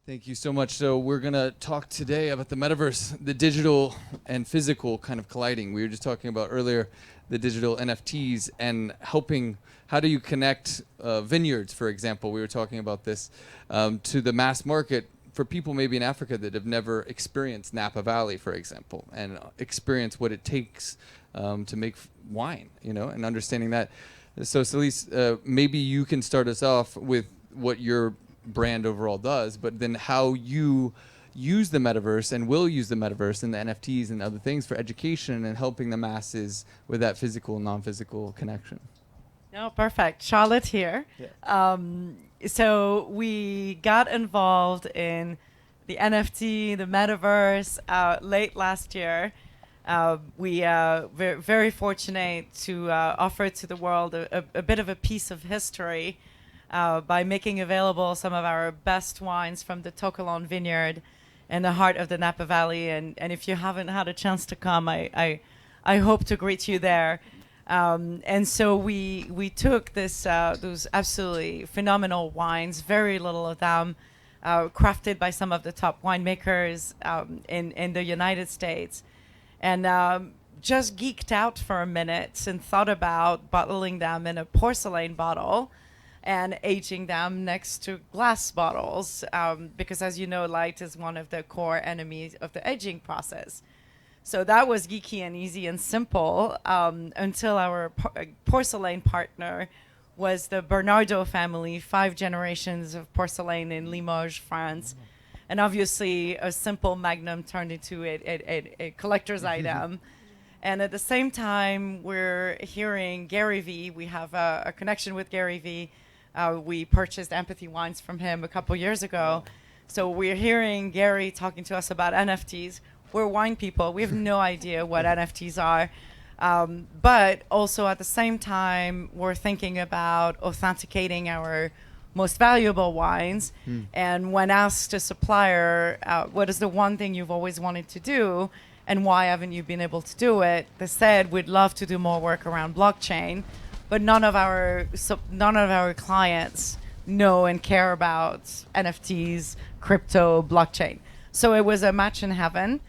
Thank you so much. So we're going to talk today about the metaverse, the digital and physical kind of colliding. We were just talking about earlier the digital NFTs and helping, how do you connect vineyards, for example, we were talking about this, to the mass market for people maybe in Africa that have never experienced Napa Valley, for example, and experience what it takes to make wine, and understanding that. So Celise, maybe you can start us off with what your brand overall does, but then how you use the metaverse and will use the metaverse and the NFTs and other things for education and helping the masses with that physical and non-physical connection. No, perfect. Charlotte here. Yeah. So we got involved in the NFT, the metaverse, late last year. We very fortunate to offer to the world a bit of a piece of history by making available some of our best wines from the Tokelon vineyard in the heart of the Napa Valley. And if you haven't had a chance to come, I hope to greet you there. And so we took those absolutely phenomenal wines, very little of them, crafted by some of the top winemakers in the United States, and just geeked out for a minute and thought about bottling them in a porcelain bottle and aging them next to glass bottles, because as you know, light is one of the core enemies of the aging process. So that was geeky and easy and simple until our porcelain partner was the Bernardo family, 5 generations of porcelain in Limoges, France. And obviously, a simple magnum turned into a collector's item. And at the same time, we're hearing Gary Vee. We have a connection with Gary Vee. We purchased Empathy Wines from him a couple years ago. So we're hearing Gary talking to us about NFTs. We're wine people. We have no idea what NFTs are. But also at the same time, we're thinking about authenticating our most valuable wines. And when asked a supplier, what is the one thing you've always wanted to do and why haven't you been able to do it? They said, we'd love to do more work around blockchain, but none of our clients know and care about NFTs, crypto, blockchain. So it was a match in heaven,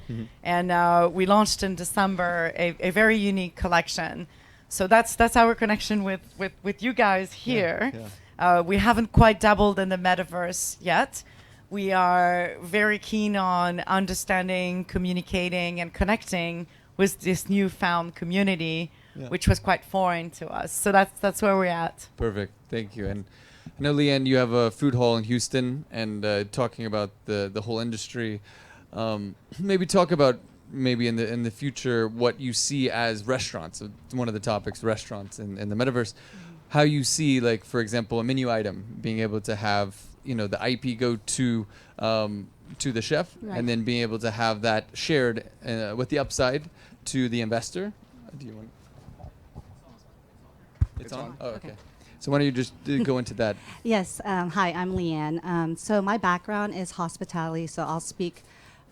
and we launched in December a very unique collection. So that's our connection with you guys here. Yeah. We haven't quite dabbled in the metaverse yet. We are very keen on understanding, communicating, and connecting with this newfound community, which was quite foreign to us. So that's where we're at. Perfect. Thank you. And I know, Lian, you have a food hall in Houston, and talking about the whole industry. Maybe talk about in the future what you see as restaurants. One of the topics, restaurants in the metaverse. How you see, like, for example, a menu item being able to have the IP go to the chef, right, and then being able to have that shared with the upside to the investor. Do you want? It's on. Oh, okay. So why don't you just go into that? Yes. Hi, I'm Lian. So my background is hospitality, so I'll speak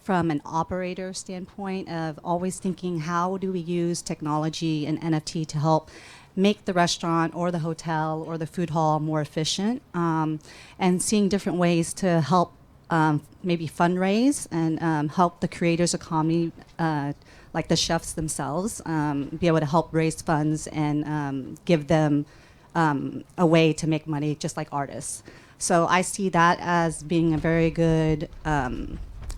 from an operator standpoint of always thinking, how do we use technology and NFT to help make the restaurant or the hotel or the food hall more efficient, and seeing different ways to help maybe fundraise and help the creators economy, like the chefs themselves, be able to help raise funds and give them a way to make money, just like artists. So I see that as being a very good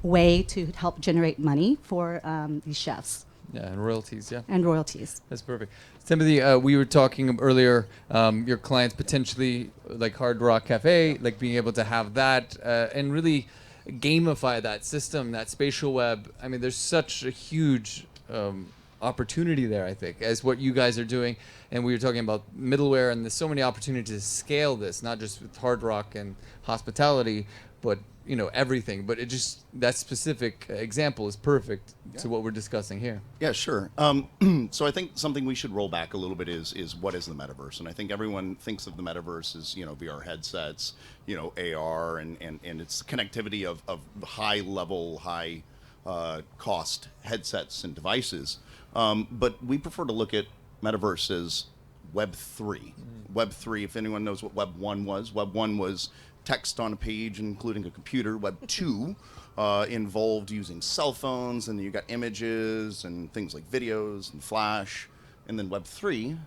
way to help generate money for these chefs. Yeah, and royalties, yeah. And royalties. That's perfect. Timothy, we were talking earlier, your clients potentially, like Hard Rock Cafe, like being able to have that and really gamify that system, that spatial web. I mean, there's such a huge opportunity there, I think, as what you guys are doing. And we were talking about middleware, and there's so many opportunities to scale this, not just with Hard Rock and hospitality, but everything. But it just, that specific example is perfect to what we're discussing here. Yeah, sure. So I think something we should roll back a little bit is what is the metaverse? And I think everyone thinks of the metaverse as VR headsets, AR, and it's connectivity of high level, high cost headsets and devices. But we prefer to look at metaverse as Web 3. Web 3, if anyone knows what Web 1 was text on a page, including a computer. Web 2 involved using cell phones, and then you got images and things like videos and Flash. And then Web 3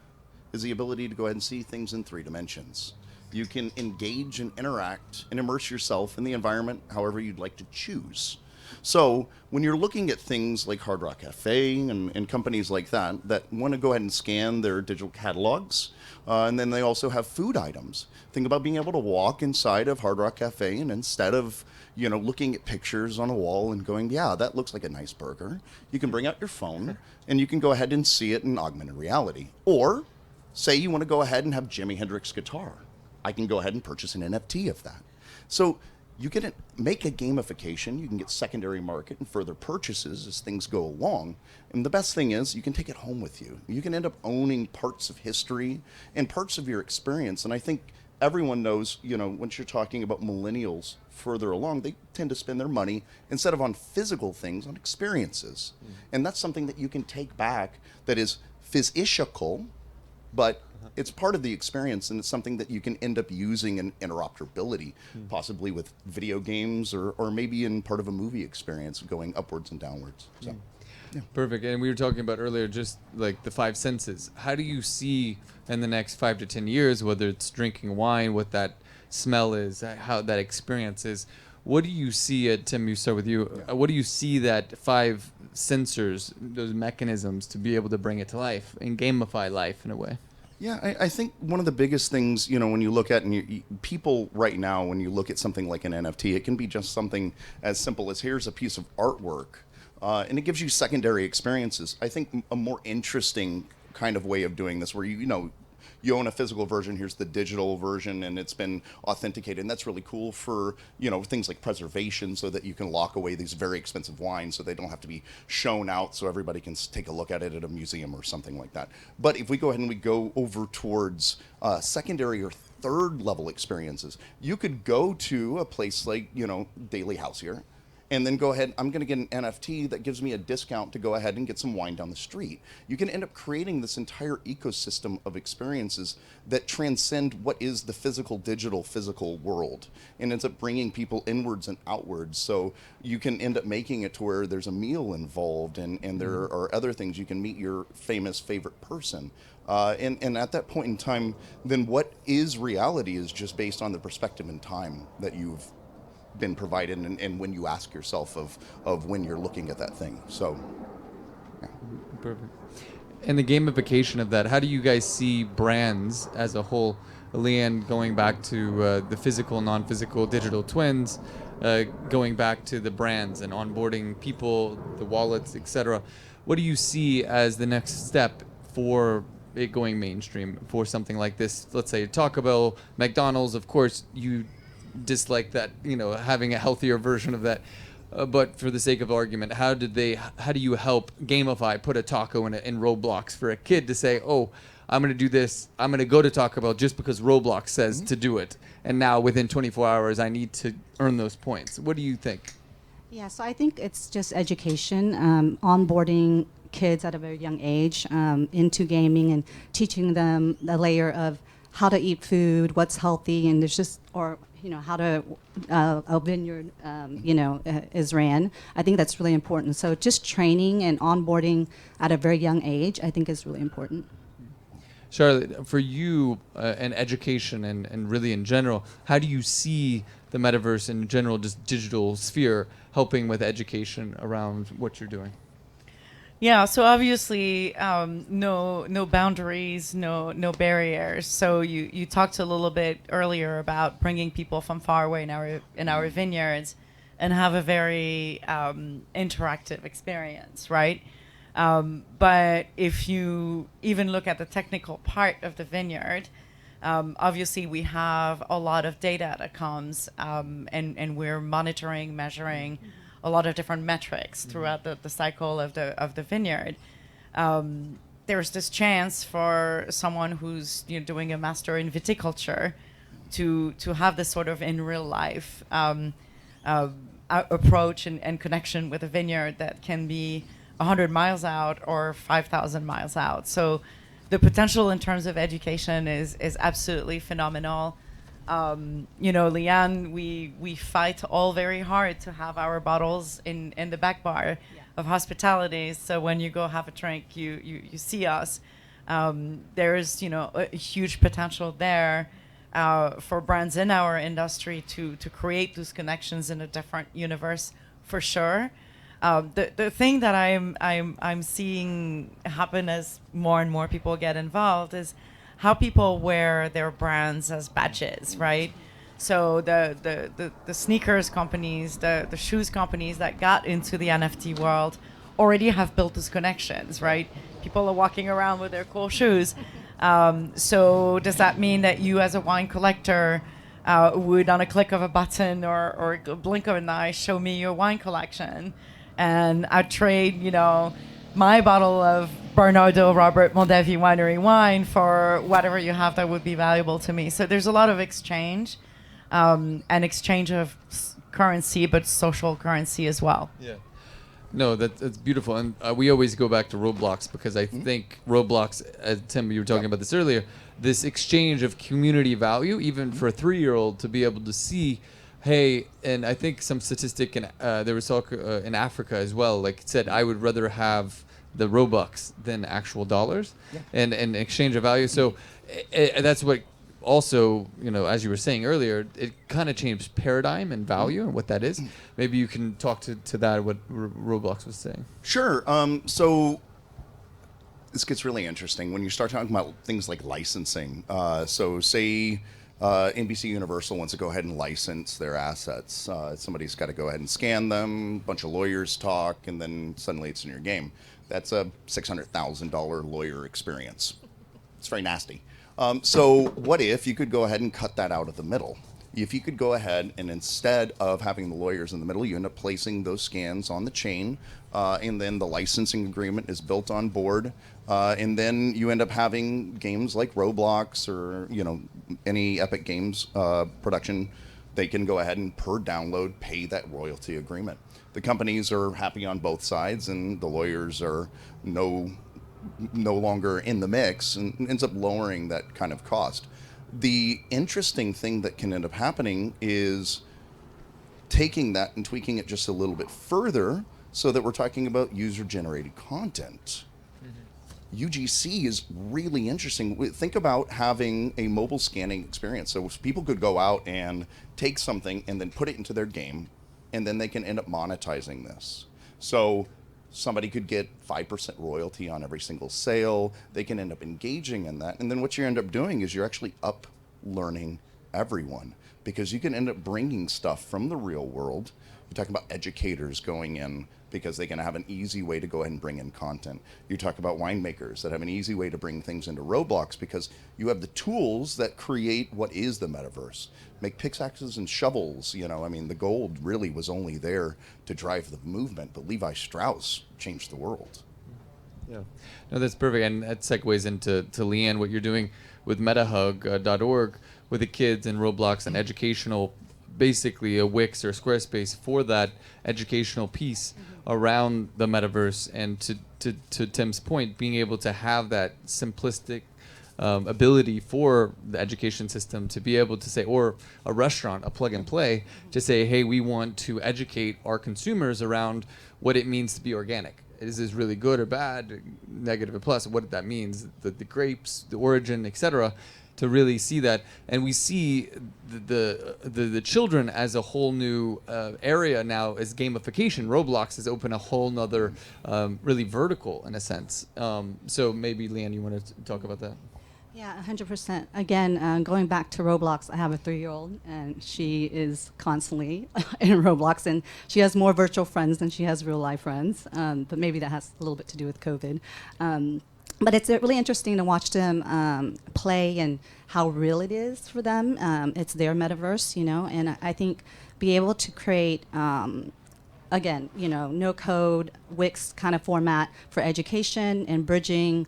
is the ability to go ahead and see things in 3 dimensions. You can engage and interact and immerse yourself in the environment however you'd like to choose. So when you're looking at things like Hard Rock Cafe and companies like that want to go ahead and scan their digital catalogs, and then they also have food items. Think about being able to walk inside of Hard Rock Cafe, and instead of looking at pictures on a wall and going, yeah, that looks like a nice burger, you can bring out your phone and you can go ahead and see it in augmented reality. Or say you want to go ahead and have Jimi Hendrix guitar. I can go ahead and purchase an NFT of that. So you can make a gamification, you can get secondary market and further purchases as things go along. And the best thing is you can take it home with you. You can end up owning parts of history and parts of your experience. And I think everyone knows, once you're talking about millennials further along, they tend to spend their money, instead of on physical things, on experiences. And that's something that you can take back that is physical, but it's part of the experience, and it's something that you can end up using in interoperability, possibly with video games or maybe in part of a movie experience going upwards and downwards. So, yeah. Perfect. And we were talking about earlier just like the 5 senses. How do you see in the next 5 to 10 years, whether it's drinking wine, what that smell is, how that experience is, what do you see, Tim, you start with you, what do you see that 5 sensors, those mechanisms to be able to bring it to life and gamify life in a way? Yeah, I think one of the biggest things, when you look at, people right now, when you look at something like an NFT, it can be just something as simple as here's a piece of artwork, and it gives you secondary experiences. I think a more interesting kind of way of doing this, where you own a physical version, here's the digital version, and it's been authenticated, and that's really cool for things like preservation, so that you can lock away these very expensive wines so they don't have to be shown out so everybody can take a look at it at a museum or something like that. But if we go ahead and we go over towards secondary or third level experiences, you could go to a place like Daily House here, and then go ahead, I'm going to get an NFT that gives me a discount to go ahead and get some wine down the street. You can end up creating this entire ecosystem of experiences that transcend what is the physical world, and ends up bringing people inwards and outwards. So you can end up making it to where there's a meal involved, and there are other things. You can meet your famous favorite person. And at that point in time, then what is reality is just based on the perspective and time that you've been provided, and when you ask yourself of when you're looking at that thing. So, yeah. Perfect. And the gamification of that, how do you guys see brands as a whole? Lian, going back to the physical, non-physical digital twins, going back to the brands and onboarding people, the wallets, etc. What do you see as the next step for it going mainstream for something like this? Let's say Taco Bell, McDonald's, of course, you dislike that, having a healthier version of that. But for the sake of argument, how do you help gamify, put a taco in Roblox for a kid to say, oh, I'm going to do this. I'm going to go to Taco Bell just because Roblox says to do it. And now within 24 hours, I need to earn those points. What do you think? Yeah, so I think it's just education, onboarding kids at a very young age into gaming and teaching them the layer of how to eat food, what's healthy, and there's just, how to a vineyard, is ran. I think that's really important. So just training and onboarding at a very young age, I think is really important. Charlotte, for you and education and really in general, how do you see the metaverse in general, just digital sphere, helping with education around what you're doing? Yeah, so obviously no boundaries, no barriers. So you talked a little bit earlier about bringing people from far away in our vineyards and have a very interactive experience, right? But if you even look at the technical part of the vineyard, obviously we have a lot of data that comes and we're monitoring, measuring a lot of different metrics throughout the cycle of the vineyard. There's this chance for someone who's doing a master in viticulture to have this sort of in real life approach and connection with a vineyard that can be 100 miles out or 5,000 miles out. So the potential in terms of education is absolutely phenomenal. Lian, we fight all very hard to have our bottles in the back bar of hospitality. So when you go have a drink, you see us. There's a huge potential there for brands in our industry to create those connections in a different universe, for sure. The thing that I'm seeing happen as more and more people get involved is how people wear their brands as badges, right? So the sneakers companies, the shoes companies that got into the NFT world already have built those connections, right? People are walking around with their cool shoes. So does that mean that you as a wine collector would, on a click of a button or a blink of an eye, show me your wine collection? And I'd trade, my bottle of Bernardo Robert Mondavi Winery wine for whatever you have that would be valuable to me. So there's a lot of exchange, and exchange of currency, but social currency as well. Yeah. No, that's beautiful. And we always go back to Roblox because I think Roblox, Tim, you were talking about this earlier, this exchange of community value, even for a 3-year-old to be able to see, hey, and I think some statistic there was talk in Africa as well, like it said, I would rather have the Robux than actual dollars and exchange of value. So that's what also, as you were saying earlier, it kind of changed paradigm and value and what that is. Maybe you can talk to that, what Roblox was saying. Sure. So this gets really interesting when you start talking about things like licensing. So say NBC Universal wants to go ahead and license their assets. Somebody's got to go ahead and scan them, a bunch of lawyers talk, and then suddenly it's in your game. That's a $600,000 lawyer experience. It's very nasty. So what if you could go ahead and cut that out of the middle? If you could go ahead and instead of having the lawyers in the middle, you end up placing those scans on the chain, and then the licensing agreement is built on board, and then you end up having games like Roblox or any Epic Games production. They can go ahead and per download pay that royalty agreement. The companies are happy on both sides, and the lawyers are no longer in the mix, and ends up lowering that kind of cost. The interesting thing that can end up happening is taking that and tweaking it just a little bit further so that we're talking about user-generated content. UGC is really interesting. Think about having a mobile scanning experience. So people could go out and take something and then put it into their game, and then they can end up monetizing this. So somebody could get 5% royalty on every single sale. They can end up engaging in that. And then what you end up doing is you're actually up-learning everyone, because you can end up bringing stuff from the real world. You're talking about educators going in because they can have an easy way to go ahead and bring in content. You talk about winemakers that have an easy way to bring things into Roblox because you have the tools that create what is the metaverse. Make pickaxes and shovels, the gold really was only there to drive the movement, but Levi Strauss changed the world. Yeah, no, that's perfect, and that segues into Lian, what you're doing with MetaHug.org with the kids and Roblox and educational, basically a Wix or Squarespace for that educational piece around the metaverse, and to Tim's point, being able to have that simplistic ability for the education system to be able to say, or a restaurant, a plug and play, to say, hey, we want to educate our consumers around what it means to be organic. Is this really good or bad, negative or plus, what that means, the grapes, the origin, etc., to really see that. And we see the children as a whole new area now as gamification. Roblox has opened a whole nother really vertical in a sense. So maybe, Lian, you want to talk about that? Yeah, 100%. Again, going back to Roblox, I have a 3-year-old, and she is constantly in Roblox, and she has more virtual friends than she has real life friends. But maybe that has a little bit to do with COVID. But it's really interesting to watch them play and how real it is for them. It's their metaverse, and I think be able to create, again, no code, Wix kind of format for education and bridging.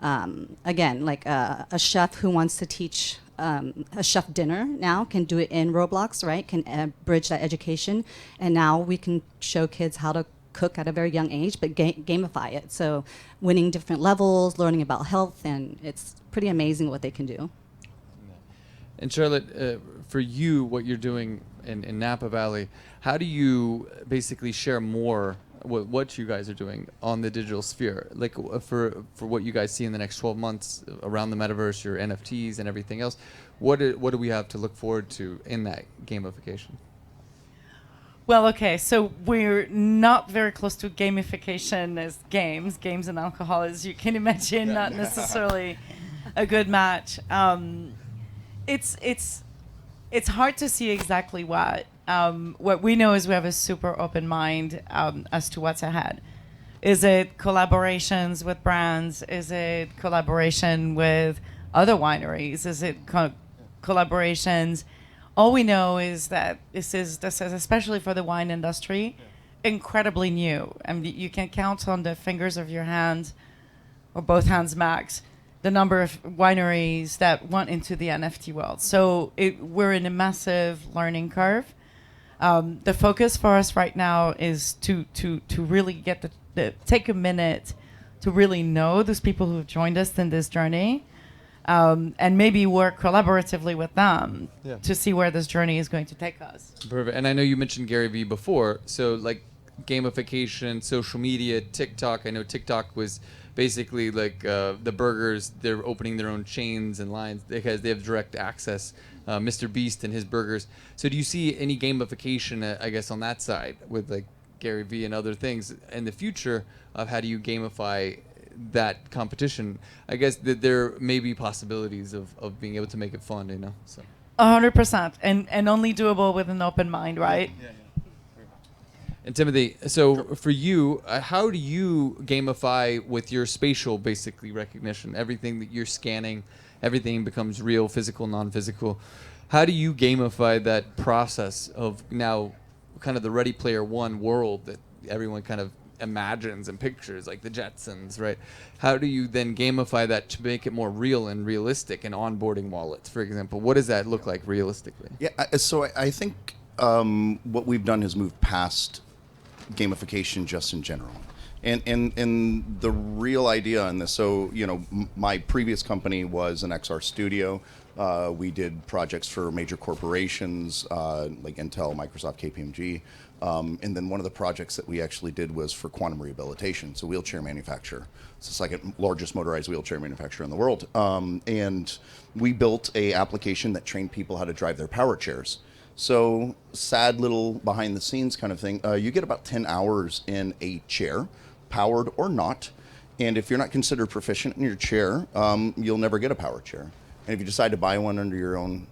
Again, like a chef who wants to teach a chef dinner now can do it in Roblox, right? Can bridge that education. And now we can show kids how to cook at a very young age, but gamify it. So winning different levels, learning about health, and it's pretty amazing what they can do. And Charlotte, for you, what you're doing in Napa Valley, how do you basically share more what you guys are doing on the digital sphere? Like for what you guys see in the next 12 months around the metaverse, your NFTs and everything else, what do we have to look forward to in that gamification? Well, okay, so we're not very close to gamification as games and alcohol, as you can imagine, not necessarily a good match. It's hard to see exactly what. What we know is we have a super open mind as to what's ahead. Is it collaborations with brands? Is it collaboration with other wineries? Is it collaborations? All we know is that this is especially for the wine industry, incredibly new. I mean, you can count on the fingers of your hand, or both hands max, the number of wineries that went into the NFT world. So we're in a massive learning curve. The focus for us right now is to really get take a minute to really know those people who have joined us in this journey. And maybe work collaboratively with them to see where this journey is going to take us. Perfect. And I know you mentioned Gary Vee before. So like gamification, social media, TikTok. I know TikTok was basically like the burgers. They're opening their own chains and lines because they have direct access. Mr. Beast and his burgers. So do you see any gamification, I guess, on that side with like Gary Vee and other things in the future of how do you gamify that competition? I guess that there may be possibilities of being able to make it fun, you know. So 100%, and only doable with an open mind, right? Yeah. And Timothy, so for you, how do you gamify with your spatial basically recognition? Everything that you're scanning, everything becomes real, physical, non-physical. How do you gamify that process of now kind of the Ready Player One world that everyone kind of imagines and pictures, like the Jetsons, right? How do you then gamify that to make it more real and realistic and onboarding wallets, for example? What does that look like realistically? Yeah, so I think what we've done is move past gamification just in general. And the real idea in this, so, you know, my previous company was an XR studio. We did projects for major corporations like Intel, Microsoft, KPMG. And then one of the projects that we actually did was for quantum rehabilitation, so wheelchair manufacturer. It's the second largest motorized wheelchair manufacturer in the world. And we built a application that trained people how to drive their power chairs. So sad little behind the scenes kind of thing. You get about 10 hours in a chair, powered or not. And if you're not considered proficient in your chair, you'll never get a power chair. And if you decide to buy one under your own,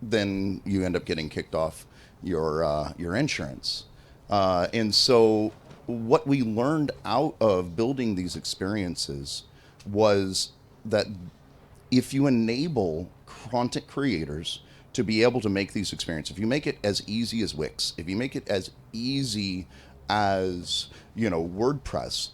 then you end up getting kicked off your insurance. And so what we learned out of building these experiences was that if you enable content creators to be able to make these experiences, if you make it as easy as Wix, if you make it as easy as, you know, WordPress,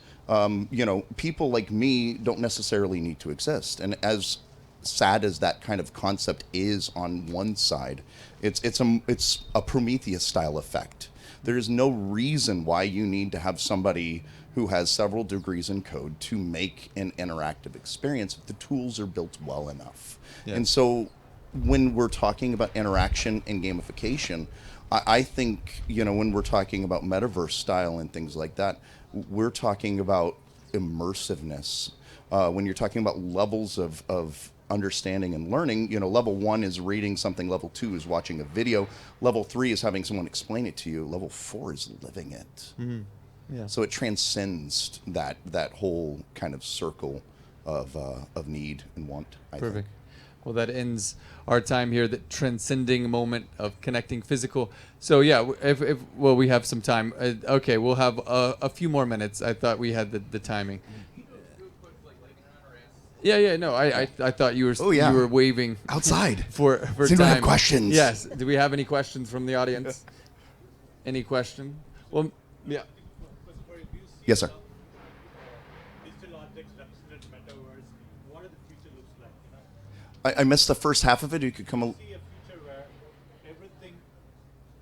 you know, people like me don't necessarily need to exist. And as sad as that kind of concept is on one side, it's a Prometheus style effect. There is no reason why you need to have somebody who has several degrees in code to make an interactive experience if the tools are built well enough. Yeah. And so when we're talking about interaction and gamification, I think, you know, when we're talking about metaverse style and things like that, we're talking about immersiveness. When you're talking about levels of understanding and learning, you know, level 1 is reading something, level 2 is watching a video, level 3 is having someone explain it to you, level 4 is living it. Mm-hmm. Yeah. So it transcends that whole kind of circle of need and want, I Perfect. think. Well, that ends our time here, the transcending moment of connecting physical. So yeah, if we have some time. Okay, we'll have a few more minutes. I thought we had the timing. Yeah, no, I thought you were you were waving outside for Does time. Have questions? Yes. Do we have any questions from the audience? Any question? Well, yeah. Yes, sir. I missed the first half of it. You could come. See a future where everything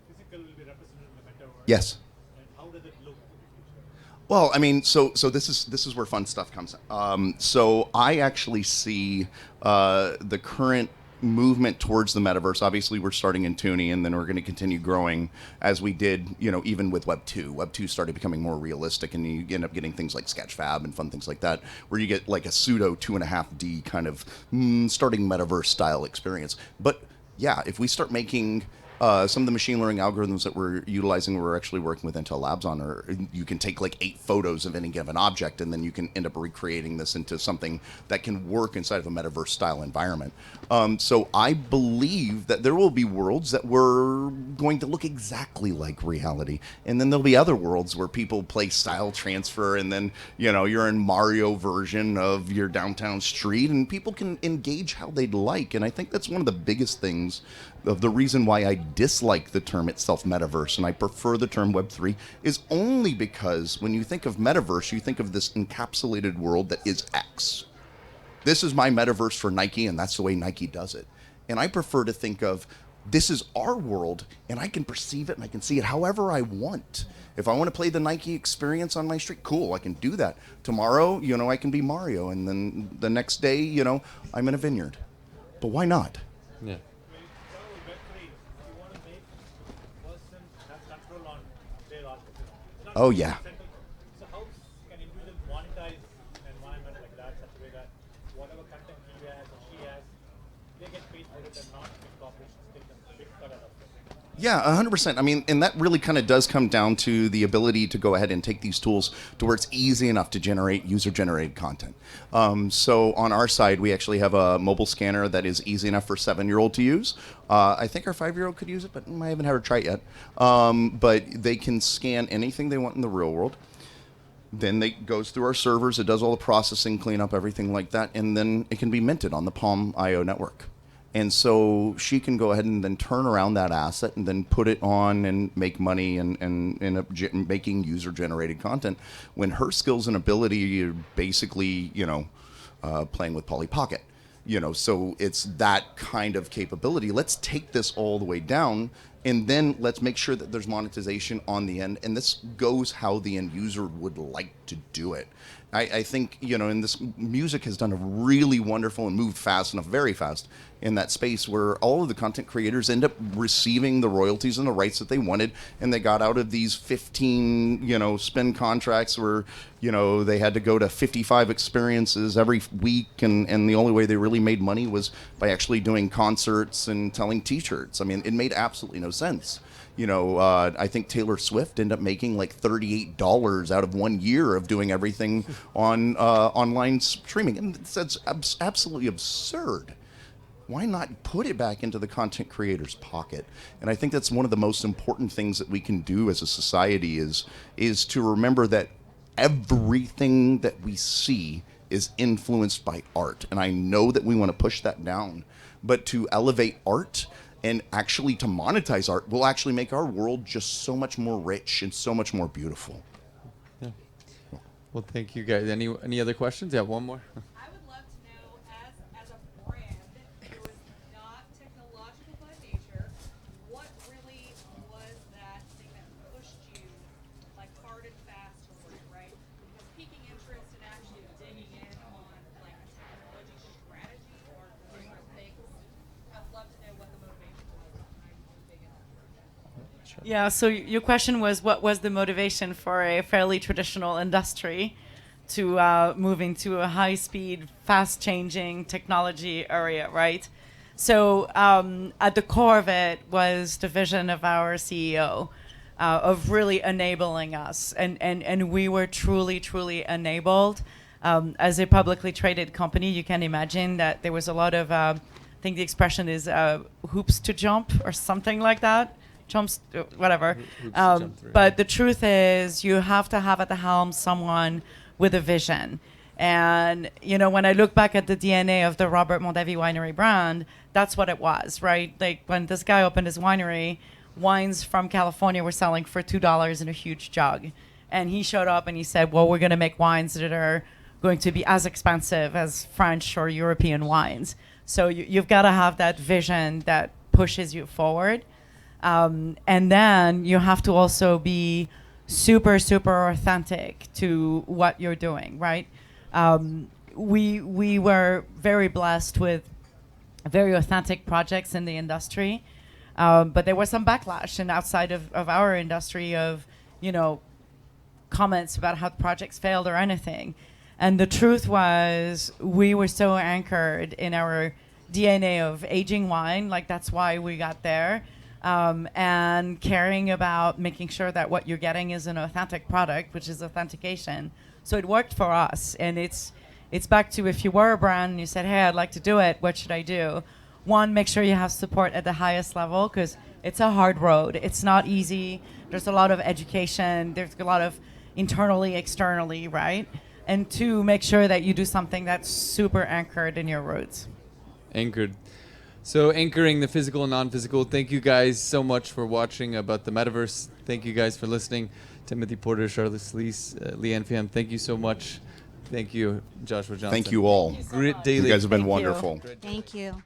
physical will be represented in the metaverse. Yes. And how does it look in the future? Well, I mean, so this is where fun stuff comes in. So I actually see the current movement towards the metaverse. Obviously, we're starting in Toonie, and then we're going to continue growing as we did, even with Web 2. Web 2 started becoming more realistic, and you end up getting things like Sketchfab and fun things like that, where you get like a pseudo 2.5D kind of starting metaverse style experience. But yeah, if we start making some of the machine learning algorithms that we're utilizing, we're actually working with Intel Labs on, or you can take like 8 photos of any given object, and then you can end up recreating this into something that can work inside of a metaverse style environment. So I believe that there will be worlds that we're going to look exactly like reality, and then there'll be other worlds where people play style transfer, and then you're in Mario version of your downtown street, and people can engage how they'd like. And I think that's one of the biggest things of the reason why I dislike the term itself, metaverse, and I prefer the term Web3, is only because when you think of metaverse, you think of this encapsulated world that is X. This is my metaverse for Nike, and that's the way Nike does it. And I prefer to think of this is our world, and I can perceive it and I can see it however I want. If I want to play the Nike experience on my street, cool, I can do that. Tomorrow, I can be Mario, and then the next day, I'm in a vineyard. But why not? Yeah. Oh, yeah. So how can individuals monetize an environment like that such a way that whatever content he has or she has, they get paid for it and not big corporations take them a big cut out of it? Yeah, 100%. I mean, and that really kind of does come down to the ability to go ahead and take these tools to where it's easy enough to generate user-generated content. So on our side, we actually have a mobile scanner that is easy enough for a 7-year-old to use. I think our 5-year-old could use it, but I haven't had her try it yet. But they can scan anything they want in the real world. Then it goes through our servers. It does all the processing, clean up, everything like that, and then it can be minted on the Palm IO network. And so she can go ahead and then turn around that asset and then put it on and make money and end up making user-generated content when her skills and ability are basically, playing with Polly Pocket. So it's that kind of capability. Let's take this all the way down, and then let's make sure that there's monetization on the end. And this goes how the end user would like to do it. I think, and this music has done a really wonderful and moved fast enough, very fast, in that space where all of the content creators end up receiving the royalties and the rights that they wanted, and they got out of these 15, spin contracts where, they had to go to 55 experiences every week, and the only way they really made money was by actually doing concerts and selling t-shirts. I mean, it made absolutely no sense. I think Taylor Swift ended up making like $38 out of 1 year of doing everything on online streaming. And that's absolutely absurd. Why not put it back into the content creator's pocket? And I think that's one of the most important things that we can do as a society is to remember that everything that we see is influenced by art. And I know that we want to push that down, but to elevate art and actually to monetize art will actually make our world just so much more rich and so much more beautiful. Yeah. Well, thank you guys. Any other questions? Yeah, one more. I would love to know, as a brand who is not technological by nature, what really was that thing that pushed you like hard and fast toward it, right? Because piquing interest and actually digging in on like a technology strategy or different things. I'd love to know what the motivation was behind moving in that direction. Yeah, so your question was what was the motivation for a fairly traditional industry to move into a high-speed, fast-changing technology area, right? So at the core of it was the vision of our CEO of really enabling us. And we were truly, truly enabled. As a publicly traded company, you can imagine that there was a lot of, I think the expression is hoops to jump or something like that. Jumps, whatever. But the truth is you have to have at the helm someone with a vision. And, when I look back at the DNA of the Robert Mondavi winery brand, that's what it was, right? Like when this guy opened his winery, wines from California were selling for $2 in a huge jug. And he showed up and he said, well, we're going to make wines that are going to be as expensive as French or European wines. So you've got to have that vision that pushes you forward. And then you have to also be super, super authentic to what you're doing, right? We were very blessed with very authentic projects in the industry. But there was some backlash, and outside of our industry, of comments about how the projects failed or anything. And the truth was, we were so anchored in our DNA of aging wine, like that's why we got there, and caring about making sure that what you're getting is an authentic product, which is authentication. So it worked for us, and it's back to, if you were a brand and you said, hey, I'd like to do it, what should I do? One, make sure you have support at the highest level, because it's a hard road. It's not easy. There's a lot of education. There's a lot of internally, externally, right? And two, make sure that you do something that's super anchored in your roots. Anchored. So anchoring the physical and non-physical. Thank you guys so much for watching about the metaverse. Thank you guys for listening. Timothy Porter, Charlotte Sleece, Lian Pham, thank you so much. Thank you, Joshua Johnson. Thank you all. Grit Daily. You guys have been Thank you. wonderful. Thank you.